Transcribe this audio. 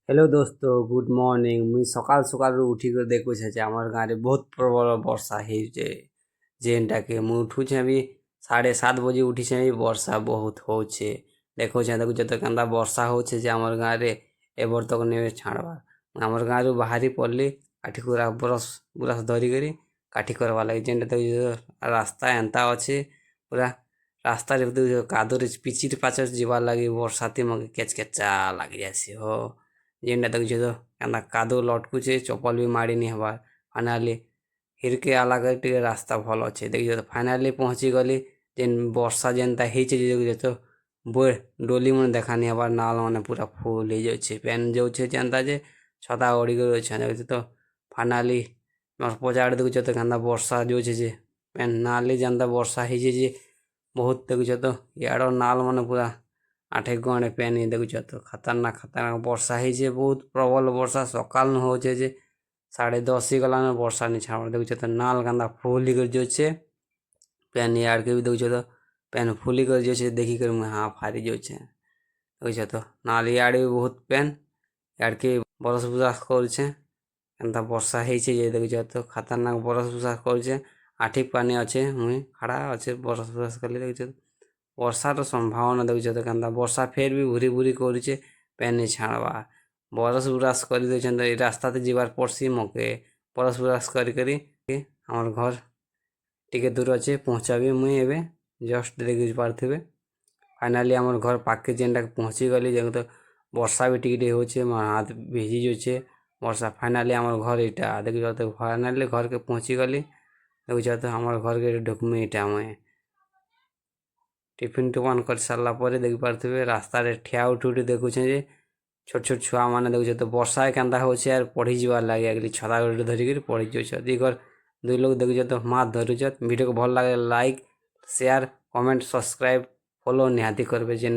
hello दोस्तों good morning मुई सकाल सकाल उठिक देखुछे जे आमर गाँव में बहुत प्रबल वर्षा होचे जेनटाके मुई उठुछे अभी 7:30 बजे उठिछे अभी वर्षा बहुत होचे देखुछे तो केंदा वर्षा होचे जे आमर गाँव रे एबर तक नहीं छाड़बार आमर गाँव रू बाहरी पड़ली काठी कुरा ब्रश ब्रश धरी करी काठी करवा लगे जेनटा तो रास्ता एंता अच्छे पूरा रास्ता कादो पिचिर पाचर जीवार लगे वर्षाते मगे केचकेचा लग जासी हो जेनटा देखुछे तो केंदा कादो लटकुचे चप्पल भी माड़ी नहीं हबार फाइनाली हिरके आला टे रास्ता भल अच्छे देखिए तो फाइनाली पहुँची गली जेन वर्षा जेनता होचे देखुछे तो बोर डोली मन देखा नहीं हबार नाल मैंने पूरा फुल हो जाए पेन जाऊे जेनता जे छता ओढ़ी कर देखुछे तो फाइनाली पचाड़ देखुछे तो केंदा वर्षा जोचे जे पेन नाली जेनता वर्षा होचे जे बहुत देखुछे तो यार नाल मैंने पूरा आठे गणे पेन देखुछ तो खतरनाक खतरनाक वर्षा होचे बहुत प्रबल वर्षा सकाल होचे जे 10:30 गला वर्षा नहीं छाड़ देखुछ तो नाल कांदा फुली कर जोचे पेन यार के भी देखुछ तो पेन फुली कर जोचे देखी कर हाँ फारी जोचे देखुछ तो नाल यार भी बहुत पेन यार के बरस बुरास करछे एंता वर्षा होचे जे देखुछ तो खतरनाक बरस बुरास करछे आठी पानी अच्छे मुई खड़ा अच्छे बरस बुरास करले देखुछ वर्षार संभावना देखुछ तो केंदा वर्षा फेर भी घूरी घूरी करुचे पेन नहीं छाड़वा बरस बुरास कर देछन तो ए रास्ताते जीवार पड़सी मके बरस बुरास करी करी हमर घर टिके दूर अच्छे पहुँचाबी मुई एबे जस्ट देखि पारथिबे फाइनाली हमर घर पाके जेनटा पहुँची गली देखो तो वर्षा भी टिके होचे मोर हाथ भिजी जोचे वर्षा फाइनाली हमर घर इटा देखि तो फाइनाली घर के पहुँची गली देखुछ तो हमर घर के ढुकमी इटा मुई टिफिन टुफान कर सारा पर देखिपे रास्तार ठिया उठी उठी देखुचे जे छोट छोट छुआ मैंने देखुचे तो वर्षा केंदा होचे यार पढ़ी जबार लगे अगली छता धरिक पढ़ी जाऊे घर दुई लोग देखुचे तो माछ धरुच वीडियो को भल लगे like share comment subscribe follow निहाती करबे जे